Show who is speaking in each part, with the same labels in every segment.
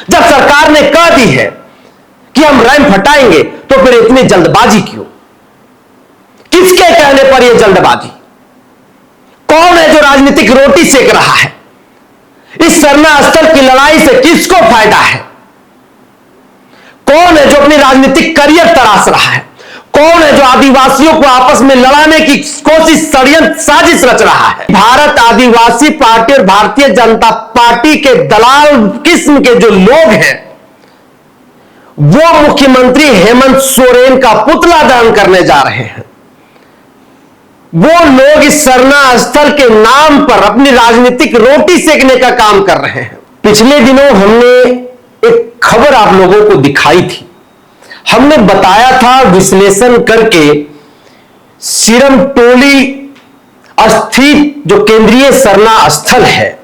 Speaker 1: जब सरकार ने कह दी है कि हम रैंप हटाएंगे तो फिर इतनी जल्दबाजी क्यों? किसके कहने पर यह जल्दबाजी? कौन है जो राजनीतिक रोटी सेक रहा है? इस सरना स्थल की लड़ाई से किसको फायदा है? कौन है जो अपनी राजनीतिक करियर तराश रहा है? कौन है जो आदिवासियों को आपस में लड़ाने की कोशिश, षड्यंत्र, साजिश रच रहा है? भारत आदिवासी पार्टी और भारतीय जनता पार्टी के दलाल किस्म के जो लोग हैं, वो मुख्यमंत्री हेमंत सोरेन का पुतला दहन करने जा रहे हैं। वो लोग इस सरना स्थल के नाम पर अपनी राजनीतिक रोटी सेकने का काम कर रहे हैं। पिछले दिनों हमने एक खबर आप लोगों को दिखाई थी। हमने बताया था विश्लेषण करके, सिरमटोली स्थित जो केंद्रीय सरना स्थल है,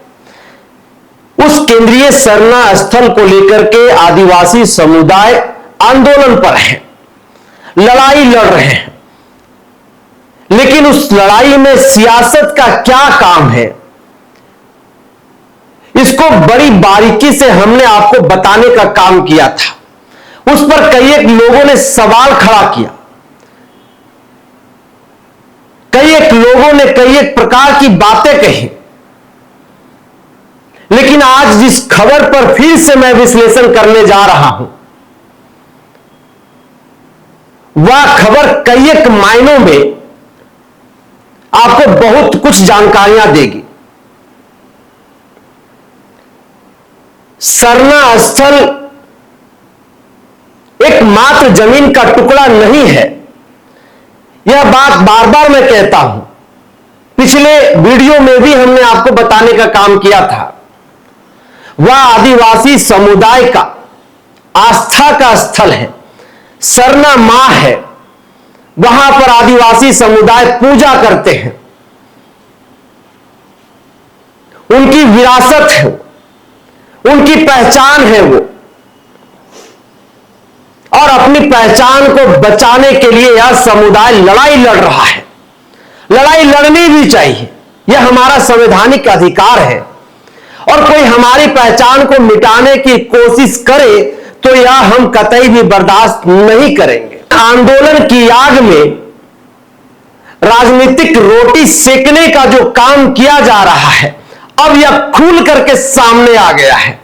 Speaker 1: उस केंद्रीय सरना स्थल को लेकर के आदिवासी समुदाय आंदोलन पर है, लड़ाई लड़ रहे हैं। लेकिन उस लड़ाई में सियासत का क्या काम है, इसको बड़ी बारीकी से हमने आपको बताने का काम किया था। उस पर कई एक लोगों ने सवाल खड़ा किया, कई एक लोगों ने कई एक प्रकार की बातें कही। लेकिन आज जिस खबर पर फिर से मैं विश्लेषण करने जा रहा हूं, वह खबर कई एक मायनों में आपको बहुत कुछ जानकारियां देगी। सरना स्थल एकमात्र जमीन का टुकड़ा नहीं है, यह बात बार बार मैं कहता हूं। पिछले वीडियो में भी हमने आपको बताने का काम किया था। वह आदिवासी समुदाय का आस्था का स्थल है, सरना मां है। वहां पर आदिवासी समुदाय पूजा करते हैं, उनकी विरासत है, उनकी पहचान है वो, और अपनी पहचान को बचाने के लिए यह समुदाय लड़ाई लड़ रहा है। लड़ाई लड़नी भी चाहिए, यह हमारा संवैधानिक अधिकार है। और कोई हमारी पहचान को मिटाने की कोशिश करे तो यह हम कतई भी बर्दाश्त नहीं करेंगे। आंदोलन की आग में राजनीतिक रोटी सेकने का जो काम किया जा रहा है, अब यह खुल करके सामने आ गया है,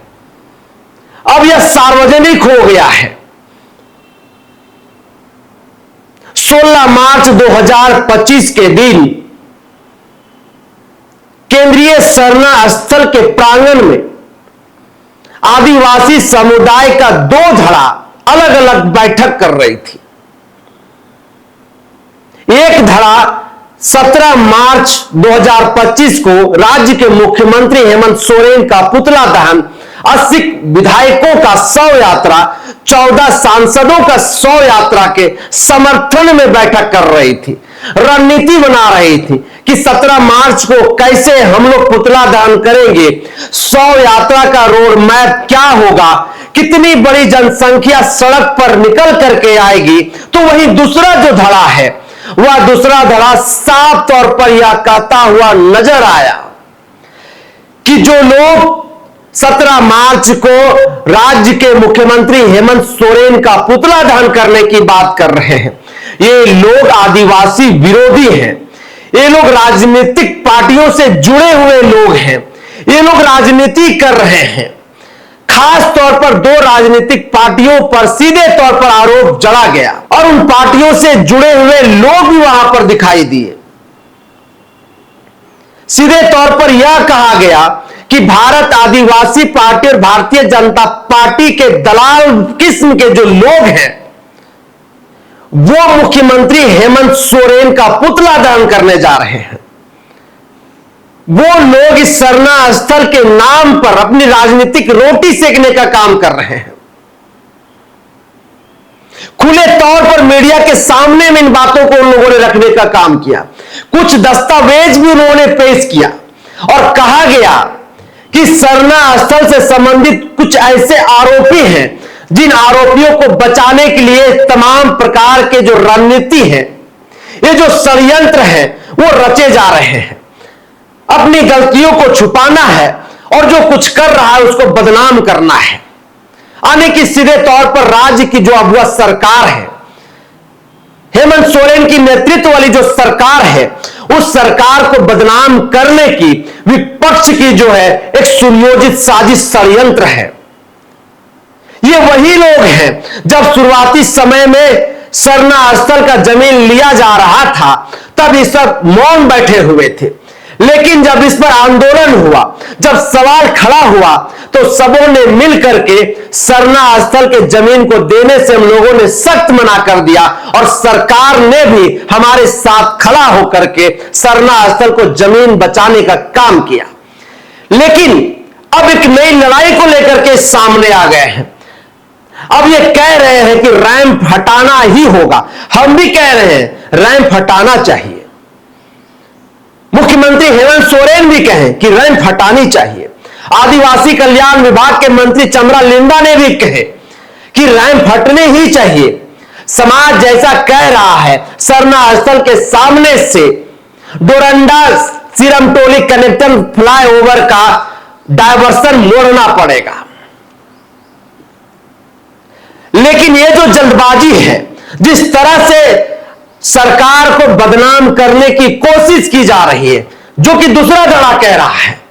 Speaker 1: अब यह सार्वजनिक हो गया है। 16 मार्च 2025 के दिन केंद्रीय सरना स्थल के प्रांगण में आदिवासी समुदाय का 2 धड़ा अलग अलग बैठक कर रही थी। एक धड़ा 17 मार्च 2025 को राज्य के मुख्यमंत्री हेमंत सोरेन का पुतला दहन, 80 विधायकों का 100 यात्रा, 14 सांसदों का 100 यात्रा के समर्थन में बैठक कर रही थी। रणनीति बना रही थी कि 17 मार्च को कैसे हम लोग पुतला दहन करेंगे, 100 यात्रा का रोड मैप क्या होगा, कितनी बड़ी जनसंख्या सड़क पर निकल करके आएगी। तो वही दूसरा जो धड़ा है, वह दूसरा धड़ा साफ तौर पर यह कहता हुआ नजर आया कि जो लोग 17 मार्च को राज्य के मुख्यमंत्री हेमंत सोरेन का पुतला दहन करने की बात कर रहे हैं, ये लोग आदिवासी विरोधी हैं। ये लोग राजनीतिक पार्टियों से जुड़े हुए लोग हैं। ये लोग राजनीति कर रहे हैं। खास तौर पर 2 राजनीतिक पार्टियों पर सीधे तौर पर आरोप जड़ा गया और उन पार्टियों से जुड़े हुए लोग भी वहां पर दिखाई दिए। सीधे तौर पर यह कहा गया कि भारत आदिवासी पार्टी और भारतीय जनता पार्टी के दलाल किस्म के जो लोग हैं, वो मुख्यमंत्री हेमंत सोरेन का पुतला दहन करने जा रहे हैं। वो लोग इस सरना स्थल के नाम पर अपनी राजनीतिक रोटी सेकने का काम कर रहे हैं। खुले तौर पर मीडिया के सामने में इन बातों को उन लोगों ने रखने का काम किया। कुछ दस्तावेज भी उन्होंने पेश किया और कहा गया कि सरना स्थल से संबंधित कुछ ऐसे आरोपी हैं जिन आरोपियों को बचाने के लिए तमाम प्रकार के जो रणनीति है, ये जो षड्यंत्र है, वो रचे जा रहे हैं। अपनी गलतियों को छुपाना है और जो कुछ कर रहा है उसको बदनाम करना है। यानी कि सीधे तौर पर राज्य की जो अब वह सरकार है, हेमंत सोरेन की नेतृत्व वाली जो सरकार है, उस सरकार को बदनाम करने की विपक्ष की जो है एक सुनियोजित साजिश षड्यंत्र है। ये वही लोग हैं जब शुरुआती समय में सरना स्थल का जमीन लिया जा रहा था तब इस सब मौन बैठे हुए थे, लेकिन जब इस पर आंदोलन हुआ, जब सवाल खड़ा हुआ तो सबों ने मिलकर के सरना स्थल के जमीन को देने से हम लोगों ने सख्त मना कर दिया और सरकार ने भी हमारे साथ खड़ा होकर के सरना स्थल को जमीन बचाने का काम किया। लेकिन अब एक नई लड़ाई को लेकर के सामने आ गए हैं। अब ये कह रहे हैं कि रैंप हटाना ही होगा। हम भी कह रहे हैं रैंप हटाना चाहिए। मुख्यमंत्री हेमंत सोरेन भी कहें कि रैंप हटानी चाहिए। आदिवासी कल्याण विभाग के मंत्री चमरा लिंडा ने भी कहे कि रैंप हटने ही चाहिए। समाज जैसा कह रहा है, सरना स्थल के सामने से डोरंडा सिरमटोली कनेक्टर फ्लाईओवर का डायवर्सन मोड़ना पड़ेगा। लेकिन ये जो जल्दबाजी है, जिस तरह से सरकार को बदनाम करने की कोशिश की जा रही है, जो कि दूसरा धड़ा कह रहा है,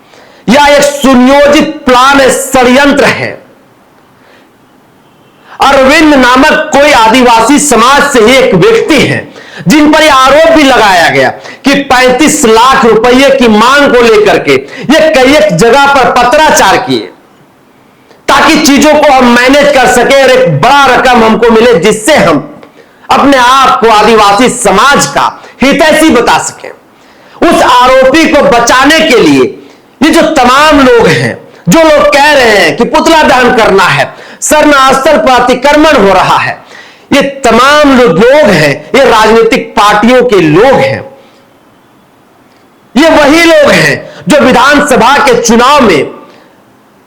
Speaker 1: यह एक सुनियोजित प्लान है, षड्यंत्र है। अरविंद नामक कोई आदिवासी समाज से ही एक व्यक्ति है जिन पर यह आरोप भी लगाया गया कि 35 लाख रुपए की मांग को लेकर के ये कई एक जगह पर पत्राचार किए ताकि चीजों को हम मैनेज कर सके और एक बड़ा रकम हमको मिले, जिससे हम अपने आप को आदिवासी समाज का हितैषी बता सके। उस आरोपी को बचाने के लिए ये जो तमाम लोग हैं, जो लोग कह रहे हैं कि पुतला दहन करना है, सरना स्थल पर अतिक्रमण हो रहा है, ये तमाम लोग हैं, ये राजनीतिक पार्टियों के लोग हैं। ये वही लोग हैं जो विधानसभा के चुनाव में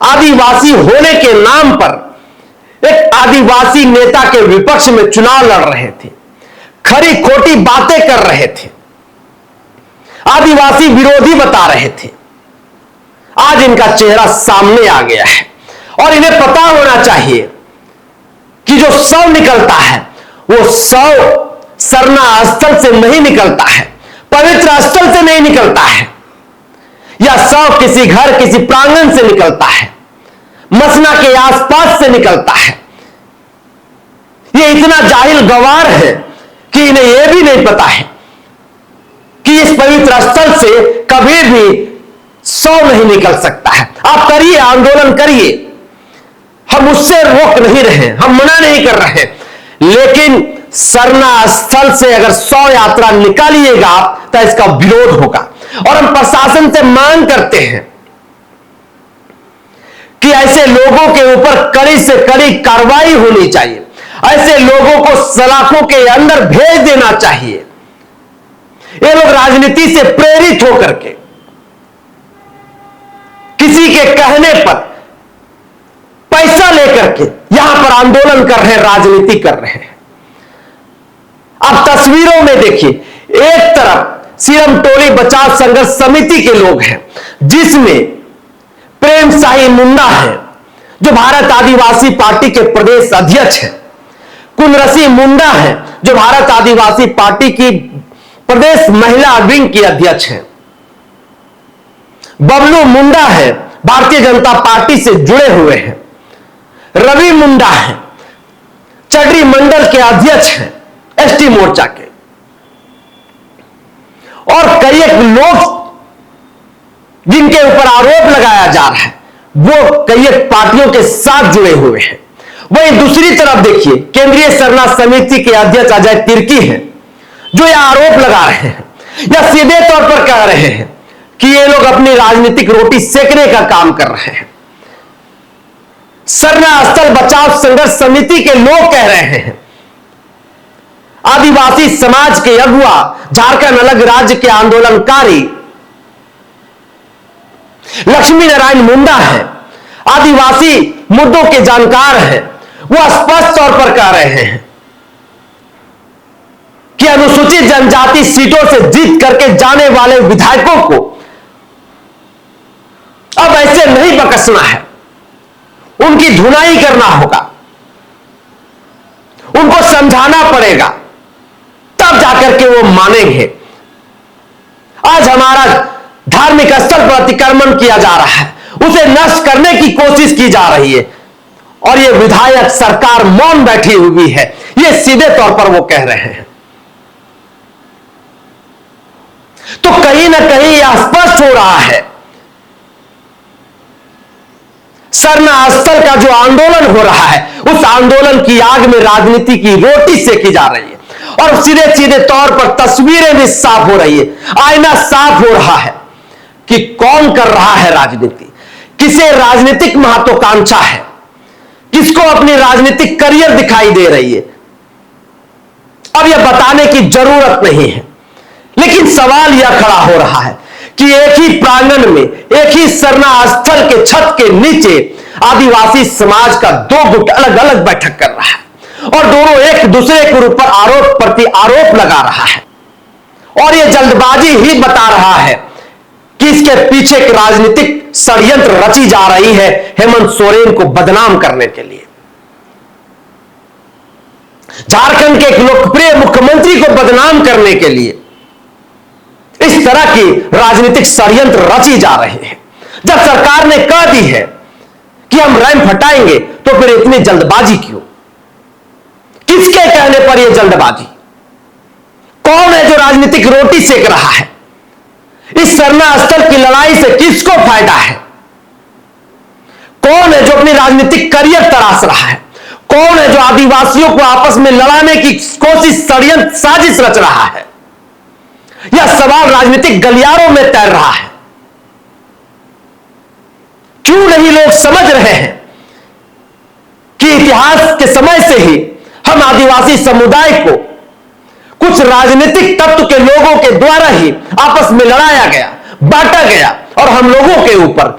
Speaker 1: आदिवासी होने के नाम पर एक आदिवासी नेता के विपक्ष में चुनाव लड़ रहे थे, खरी खोटी बातें कर रहे थे, आदिवासी विरोधी बता रहे थे। आज इनका चेहरा सामने आ गया है और इन्हें पता होना चाहिए कि जो शव निकलता है वो शव सरना स्थल से नहीं निकलता है, पवित्र स्थल से नहीं निकलता है, या शव किसी घर किसी प्रांगण से निकलता है, मसना के आसपास से निकलता है। ये इतना जाहिल गवार है कि इन्हें यह भी नहीं पता है कि इस पवित्र स्थल से कभी भी शव नहीं निकल सकता है। आप करिए, आंदोलन करिए, हम उससे रोक नहीं रहे, हम मना नहीं कर रहे, लेकिन सरना स्थल से अगर शव यात्रा निकालिएगा तो इसका विरोध होगा। और हम प्रशासन से मांग करते हैं कि ऐसे लोगों के ऊपर कड़ी से कड़ी कार्रवाई होनी चाहिए, ऐसे लोगों को सलाखों के अंदर भेज देना चाहिए। ये लोग राजनीति से प्रेरित होकर के किसी के कहने पर पैसा लेकर के यहां पर आंदोलन कर रहे हैं, राजनीति कर रहे हैं। आप तस्वीरों में देखिए, एक तरफ सिरमटोली बचाव संघर्ष समिति के लोग हैं, जिसमें प्रेम साई मुंडा है जो भारत आदिवासी पार्टी के प्रदेश अध्यक्ष हैं, कुनरसी मुंडा है जो भारत आदिवासी पार्टी की प्रदेश महिला विंग की अध्यक्ष हैं, बबलू मुंडा है भारतीय जनता पार्टी से जुड़े हुए हैं, रवि मुंडा है चड्डी मंडल के अध्यक्ष हैं एसटी मोर्चा के, और कई एक लोग जिनके ऊपर आरोप लगाया जा रहा है वो कई एक पार्टियों के साथ जुड़े हुए हैं। वहीं दूसरी तरफ देखिए, केंद्रीय सरना समिति के अध्यक्ष अजय तिर्की हैं जो यह आरोप लगा रहे हैं या सीधे तौर पर कह रहे हैं कि ये लोग अपनी राजनीतिक रोटी सेकने का काम कर रहे हैं। सरना स्थल बचाव संघर्ष समिति के लोग कह रहे हैं, आदिवासी समाज के अगुआ झारखंड अलग राज्य के आंदोलनकारी लक्ष्मी नारायण मुंडा है, आदिवासी मुद्दों के जानकार हैं, वो स्पष्ट तौर पर कह रहे हैं कि अनुसूचित जनजाति सीटों से जीत करके जाने वाले विधायकों को अब ऐसे नहीं बकसना है। उनकी धुनाई करना होगा, उनको समझाना पड़ेगा, तब जाकर के वो मानेंगे। आज हमारा धार्मिक स्थल पर अतिक्रमण किया जा रहा है, उसे नष्ट करने की कोशिश की जा रही है, और ये विधायक सरकार मौन बैठी हुई है, ये सीधे तौर पर वो कह रहे हैं। तो कहीं ना कहीं यह स्पष्ट हो रहा है, सरना स्थल का जो आंदोलन हो रहा है, उस आंदोलन की आग में राजनीति की रोटी सेकी जा रही है, और सीधे सीधे तौर पर तस्वीरें भी साफ हो रही है, आईना साफ हो रहा है कि कौन कर रहा है राजनीति, किसे राजनीतिक महत्वाकांक्षा है, किसको अपनी राजनीतिक करियर दिखाई दे रही है। अब यह बताने की जरूरत नहीं है, लेकिन सवाल यह खड़ा हो रहा है कि एक ही प्रांगण में, एक ही सरना स्थल के छत के नीचे आदिवासी समाज का दो गुट अलग अलग बैठक कर रहा है, और दोनों एक दूसरे के ऊपर आरोप प्रति आरोप लगा रहा है, और यह जल्दबाजी ही बता रहा है कि इसके पीछे एक राजनीतिक षड्यंत्र रची जा रही है हेमंत सोरेन को बदनाम करने के लिए। झारखंड के एक लोकप्रिय मुख्यमंत्री को बदनाम करने के लिए इस तरह की राजनीतिक षड्यंत्र रची जा रहे हैं। जब सरकार ने कह दी है कि हम रैंप हटाएंगे, तो फिर इतनी जल्दबाजी क्यों? किसके कहने पर यह जल्दबाजी? कौन है जो राजनीतिक रोटी सेक रहा है? इस सरना स्थल की लड़ाई से किसको फायदा है? कौन है जो अपनी राजनीतिक करियर तराश रहा है? कौन है जो आदिवासियों को आपस में लड़ाने की कोशिश, षड्यंत्र, साजिश रच रहा है? यह सवाल राजनीतिक गलियारों में तैर रहा है। क्यों नहीं लोग समझ रहे हैं कि इतिहास के समय से ही हम आदिवासी समुदाय को कुछ राजनीतिक तत्व के लोगों के द्वारा ही आपस में लड़ाया गया, बांटा गया, और हम लोगों के ऊपर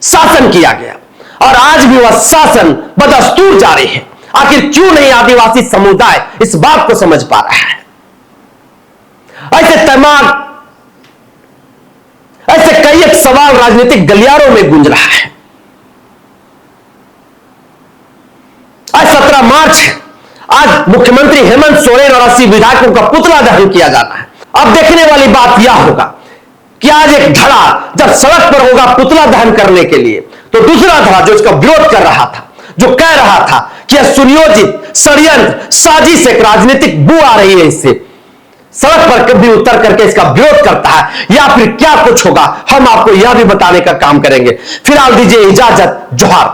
Speaker 1: शासन किया गया, और आज भी वह शासन बदस्तूर जारी है। आखिर क्यों नहीं आदिवासी समुदाय इस बात को समझ पा रहा है? ऐसे कई एक सवाल राजनीतिक गलियारों में गूंज रहा है। आज 17 मार्च है। आज मुख्यमंत्री हेमंत सोरेन और 80 विधायकों का पुतला दहन किया जाना है। अब देखने वाली बात यह होगा कि आज एक धड़ा जब सड़क पर होगा पुतला दहन करने के लिए, तो दूसरा धड़ा जो इसका विरोध कर रहा था, जो कह रहा था कि यह सुनियोजित षड्यंत्र, साजिश, एक राजनीतिक बू आ रही है, इससे सड़क पर कभी उतर करके इसका विरोध करता है, या फिर क्या कुछ होगा, हम आपको यह भी बताने का काम करेंगे। फिलहाल दीजिए इजाजत। जोहार।